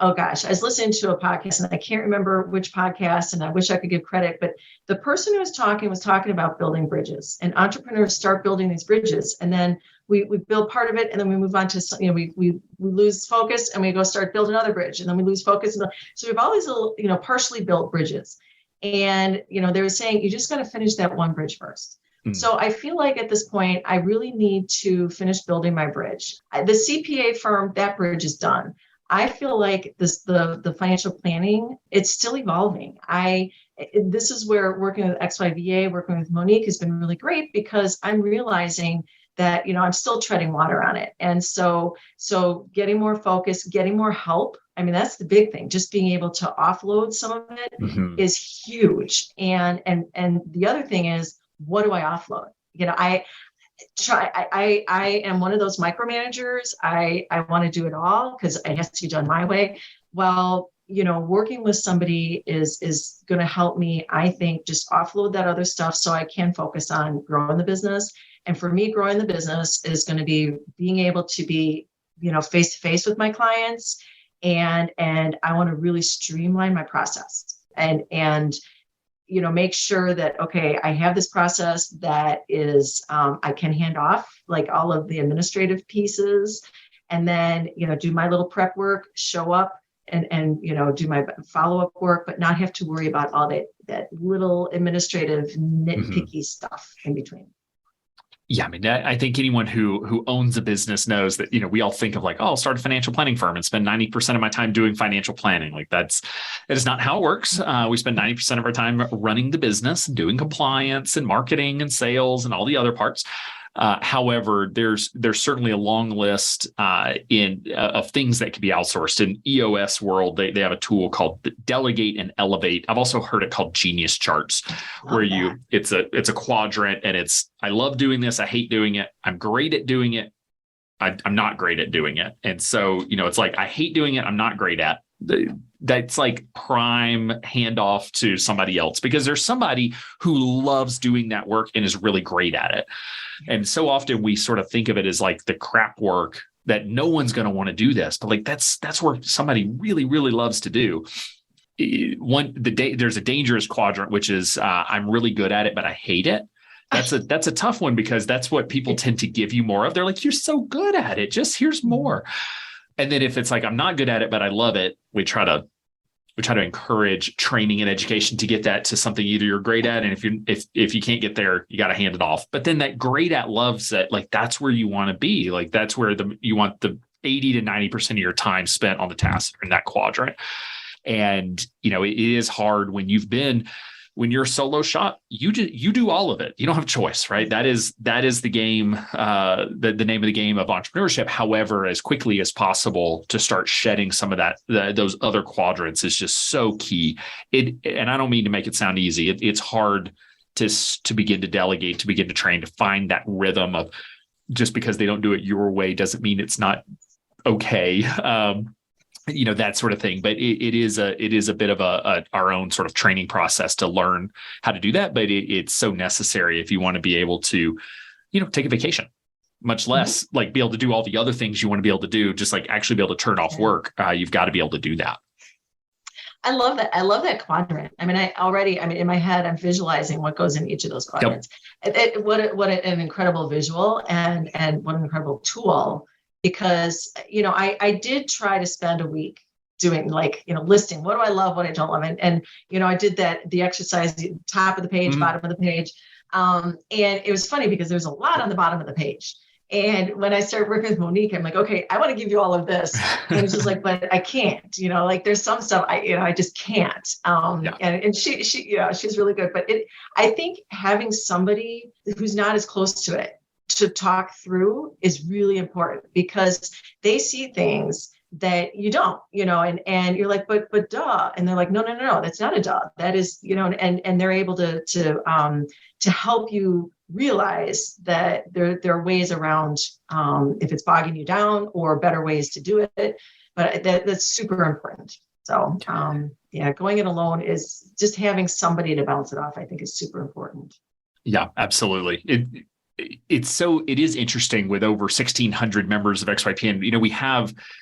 Speaker 3: oh gosh, I was listening to a podcast and I can't remember which podcast and I wish I could give credit, but the person who was talking about building bridges, and entrepreneurs start building these bridges. And then we build part of it and then we move on to, we lose focus and we go start building another bridge and then we lose focus. So we have all these little, partially built bridges. And, they were saying, you just got to finish that one bridge first. So I feel like at this point, I really need to finish building my bridge. The CPA firm, that bridge is done. I feel like the financial planning, it's still evolving. This is where working with XYVA, working with Monique has been really great because I'm realizing that, I'm still treading water on it. And so getting more focus, getting more help. I mean, that's the big thing. Just being able to offload some of it is huge. And the other thing is, what do I offload? I am one of those micromanagers. I want to do it all because it has to be done my way. Well, working with somebody is going to help me, I think, just offload that other stuff so I can focus on growing the business. And for me, growing the business is going to be being able to be, face to face with my clients. And I want to really streamline my process and make sure that, okay, I have this process that is, I can hand off like all of the administrative pieces and then, do my little prep work, show up and do my follow-up work, but not have to worry about all that little administrative nitpicky stuff in between.
Speaker 2: Yeah, I mean, I think anyone who owns a business knows that, we all think of like, oh, I'll start a financial planning firm and spend 90% of my time doing financial planning. Like that is not how it works. We spend 90% of our time running the business, doing compliance and marketing and sales and all the other parts. However, there's certainly a long list of things that can be outsourced. In EOS world, they have a tool called Delegate and Elevate. I've also heard it called Genius Charts, where it's a quadrant, and I love doing this, I hate doing it, I'm great at doing it, I'm not great at doing it. And so, it's like I hate doing it, I'm not great at. That's like prime handoff to somebody else, because there's somebody who loves doing that work and is really great at it. And so often we sort of think of it as like the crap work that no one's going to want to do this, but like that's where somebody really, really loves to do. There's a dangerous quadrant, which is I'm really good at it, but I hate it. That's a tough one because that's what people tend to give you more of. They're like, you're so good at it, just here's more. And then if it's like, I'm not good at it, but I love it, we try to encourage training and education to get that to something either you're great at. And if you can't get there, you got to hand it off. But then that great at loves it. Like that's where you want to be. Like that's where you want the 80 to 90% of your time spent on the tasks in that quadrant. And, it is hard when you're a solo shop, you do all of it. You don't have a choice, right? That is the game, the name of the game of entrepreneurship. However, as quickly as possible to start shedding some of those other quadrants is just so key. And I don't mean to make it sound easy. It's hard to begin to delegate, to begin to train, to find that rhythm of just because they don't do it your way doesn't mean it's not okay. that sort of thing. But it is a bit of our own sort of training process to learn how to do that. But it's so necessary if you want to be able to, take a vacation, much less like be able to do all the other things you want to be able to do, just like actually be able to turn off work. You've got to be able to do that.
Speaker 3: I love that. I love that quadrant. I mean, in my head, I'm visualizing what goes in each of those quadrants. Yep. What an incredible visual and what an incredible tool, because, I did try to spend a week doing listing, what do I love, what I don't love. And I did the exercise, the top of the page, bottom of the page. And it was funny because there's a lot on the bottom of the page. And when I started working with Monique, I'm like, okay, I want to give you all of this. And it's just like, but I can't, there's some stuff I just can't. And she's really good. But I think having somebody who's not as close to it to talk through is really important, because they see things that you don't, and you're like, but duh. And they're like, no, that's not a duh. That is, and they're able to help you realize that there are ways around if it's bogging you down, or better ways to do it. But that's super important. So going it alone is just having somebody to bounce it off, I think, is super important.
Speaker 2: Yeah, absolutely. It is interesting with over 1,600 members of XYPN.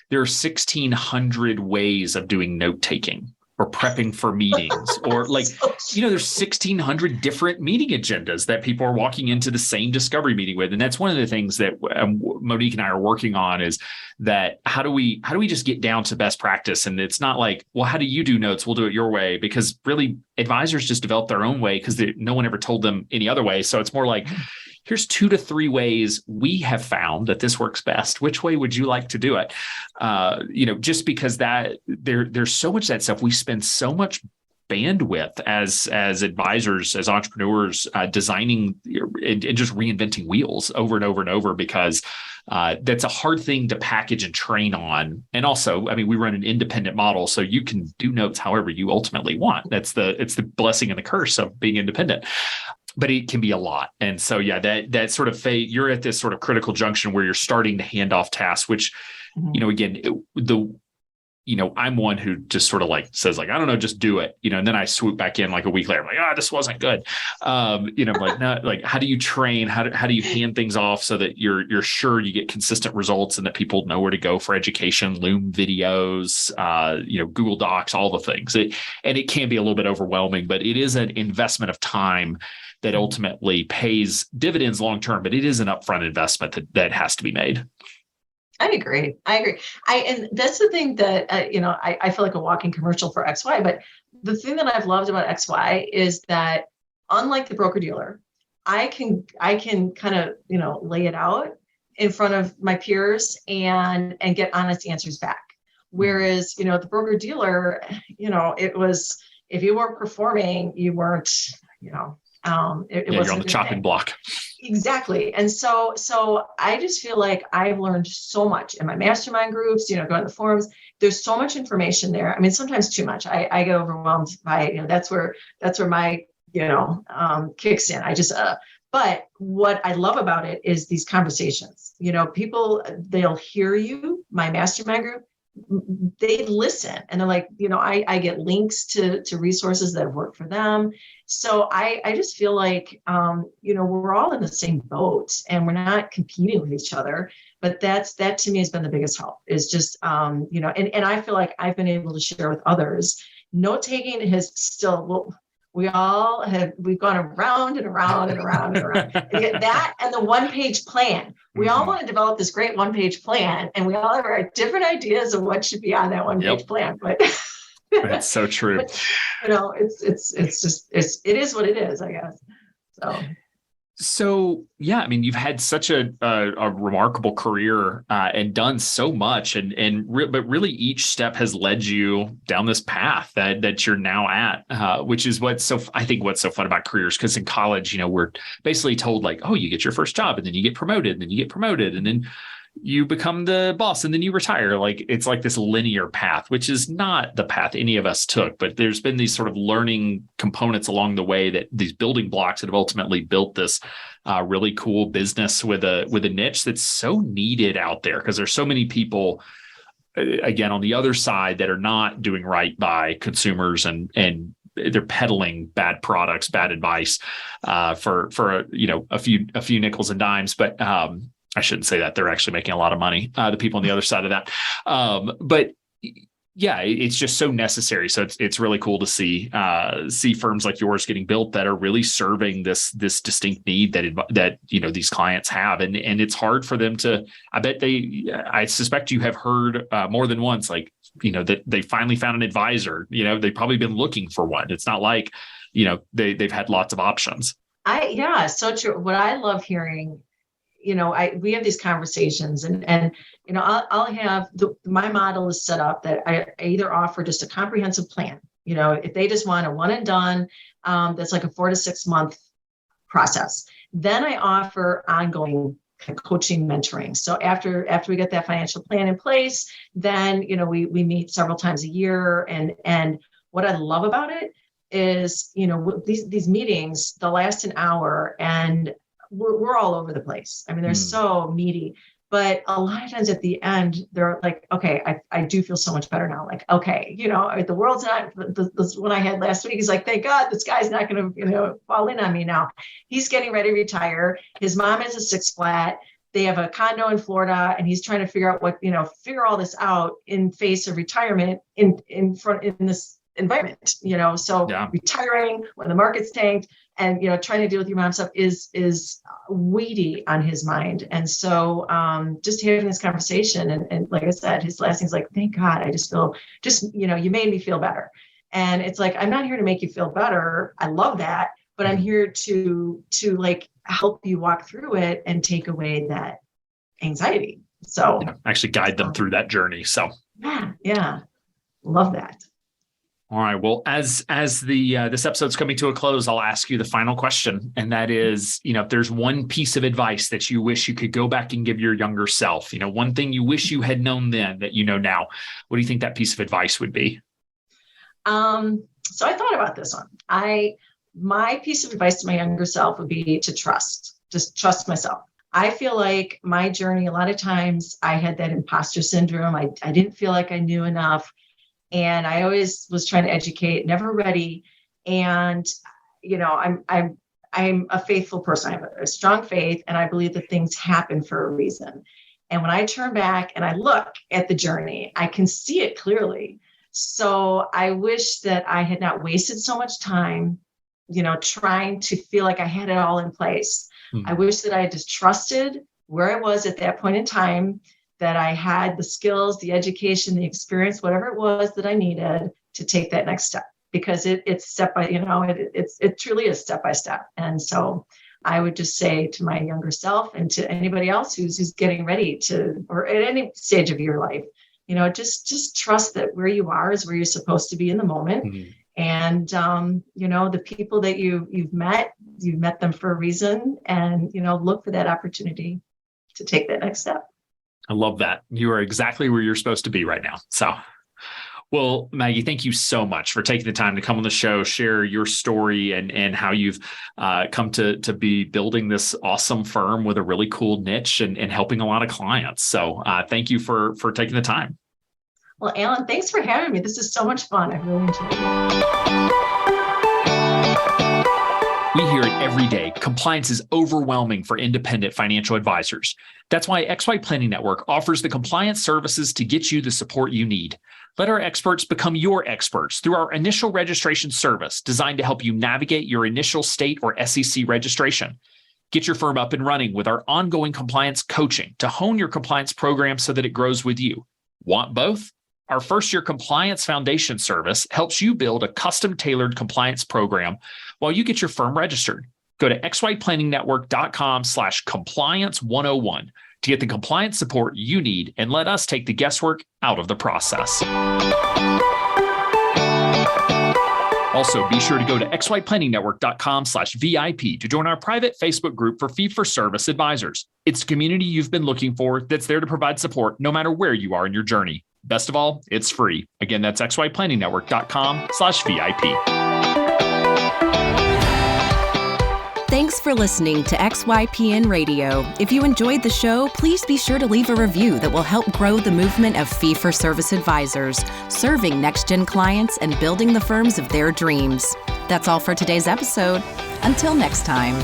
Speaker 2: There are 1,600 ways of doing note taking or prepping for meetings, or there's 1,600 different meeting agendas that people are walking into the same discovery meeting with. And that's one of the things that Monique and I are working on, is that how do we just get down to best practice? And it's not like, well, how do you do notes? We'll do it your way, because really advisors just develop their own way because no one ever told them any other way. So it's more like, here's 2 to 3 ways we have found that this works best. Which way would you like to do it? Just because that there's so much of that stuff. We spend so much bandwidth as advisors, as entrepreneurs, designing and just reinventing wheels over and over and over, because that's a hard thing to package and train on. And also, we run an independent model, so you can do notes however you ultimately want. It's the blessing and the curse of being independent. But it can be a lot. And so, that sort of you're at this sort of critical junction where you're starting to hand off tasks, which, again, I'm one who just sort of says I don't know, just do it, and then I swoop back in a week later. I'm like, this wasn't good. I'm like, no, how do you train? How do you hand things off so that you're sure you get consistent results and that people know where to go for education, Loom videos, Google Docs, all the things. And it can be a little bit overwhelming, but it is an investment of time that ultimately pays dividends long-term, but it is an upfront investment that has to be made.
Speaker 3: I agree. And that's the thing that, I feel like a walking commercial for XY, but the thing that I've loved about XY is that, unlike the broker dealer, I can kind of, lay it out in front of my peers and get honest answers back. Whereas, the broker dealer, it was, if you weren't performing, you weren't, it wasn't
Speaker 2: you're on the chopping block.
Speaker 3: Exactly. And so I just feel like I've learned so much in my mastermind groups, going to the forums. There's so much information there. Sometimes too much. I get overwhelmed by, that's where my, kicks in. But what I love about it is these conversations. People, they'll hear you, my mastermind group, they listen, and they're like, I get links to resources that have worked for them. So I just feel like, we're all in the same boat and we're not competing with each other. But that to me has been the biggest help, is just, and I feel like I've been able to share with others. Note taking has still, we've gone around and around and around and around. And that and the one-page plan. We all want to develop this great one-page plan, and we all have our different ideas of what should be on that one-page plan. But
Speaker 2: that's so true.
Speaker 3: But, it is what it is, I guess.
Speaker 2: So yeah, you've had such a remarkable career and done so much, but really each step has led you down this path that you're now at, which is what's so fun about careers. Because in college, we're basically told you get your first job, and then you get promoted, and then you get promoted, and then you become the boss, and then you retire. It's like this linear path, which is not the path any of us took. But there's been these sort of learning components along the way, that these building blocks that have ultimately built this really cool business with a niche that's so needed out there, because there's so many people again, on the other side that are not doing right by consumers and they're peddling bad products, bad advice for a few nickels and dimes. But I shouldn't say that. They're actually making a lot of money, the people on the other side of that. But yeah, it's just so necessary. So it's really cool to see firms like yours getting built that are really serving this distinct need that these clients have, and it's hard for them to. I suspect you have heard more than once, like that they finally found an advisor. They've probably been looking for one. It's not like they've had lots of options.
Speaker 3: So true. What I love hearing. We have these conversations and I'll have my model is set up that I either offer just a comprehensive plan, if they just want a one and done, that's like a 4 to 6 month process. Then I offer ongoing coaching, mentoring. So after we get that financial plan in place, then, we meet several times a year. And what I love about it is, these meetings, they'll last an hour and we're all over the place. I mean, they're so meaty, but a lot of times at the end, they're like, okay, I do feel so much better now. Like, okay, the world's not, this one I had last week, he's like, thank God this guy's not going to, fall in on me now. He's getting ready to retire. His mom has a 6 flat. They have a condo in Florida and he's trying to figure out figure all this out in face of retirement in this environment, retiring when the market's tanked and, trying to deal with your mom's stuff is weighty on his mind. And so just having this conversation and like I said, his last thing's like, thank God, I just feel you made me feel better. And it's like, I'm not here to make you feel better. I love that, but I'm here to like help you walk through it and take away that anxiety. So
Speaker 2: actually guide them through that journey. So
Speaker 3: yeah. Love that.
Speaker 2: All right. Well, as this episode's coming to a close, I'll ask you the final question. And that is, if there's one piece of advice that you wish you could go back and give your younger self, one thing you wish you had known then that you know now, what do you think that piece of advice would be?
Speaker 3: So I thought about this one. My piece of advice to my younger self would be to just trust myself. I feel like my journey, a lot of times I had that imposter syndrome. I didn't feel like I knew enough. And I always was trying to educate, never ready. And, I'm a faithful person. I have a strong faith and I believe that things happen for a reason. And when I turn back and I look at the journey, I can see it clearly. So I wish that I had not wasted so much time, trying to feel like I had it all in place. I wish that I had just trusted where I was at that point in time, that I had the skills, the education, the experience, whatever it was that I needed to take that next step, because it's step by, it truly is step by step. And so I would just say to my younger self and to anybody else who's getting ready to, or at any stage of your life, just trust that where you are is where you're supposed to be in the moment. Mm-hmm. And, the people that you've met them for a reason, and, look for that opportunity to take that next step.
Speaker 2: I love that. You are exactly where you're supposed to be right now. So, well, Maggie, thank you so much for taking the time to come on the show, share your story and how you've come to be building this awesome firm with a really cool niche and helping a lot of clients. So thank you for taking the time.
Speaker 3: Well, Alan, thanks for having me. This is so much fun. I really enjoyed it.
Speaker 2: We hear it every day. Compliance is overwhelming for independent financial advisors. That's why XY Planning Network offers the compliance services to get you the support you need. Let our experts become your experts through our initial registration service designed to help you navigate your initial state or SEC registration. Get your firm up and running with our ongoing compliance coaching to hone your compliance program so that it grows with you. Want both? Our first-year compliance foundation service helps you build a custom-tailored compliance program while you get your firm registered. Go to xyplanningnetwork.com/compliance101 to get the compliance support you need and let us take the guesswork out of the process. Also, be sure to go to xyplanningnetwork.com/VIP to join our private Facebook group for fee-for-service advisors. It's the community you've been looking for that's there to provide support no matter where you are in your journey. Best of all, it's free. Again, that's xyplanningnetwork.com/VIP.
Speaker 1: Thanks for listening to XYPN Radio. If you enjoyed the show, please be sure to leave a review that will help grow the movement of fee-for-service advisors, serving NexJenn clients and building the firms of their dreams. That's all for today's episode. Until next time.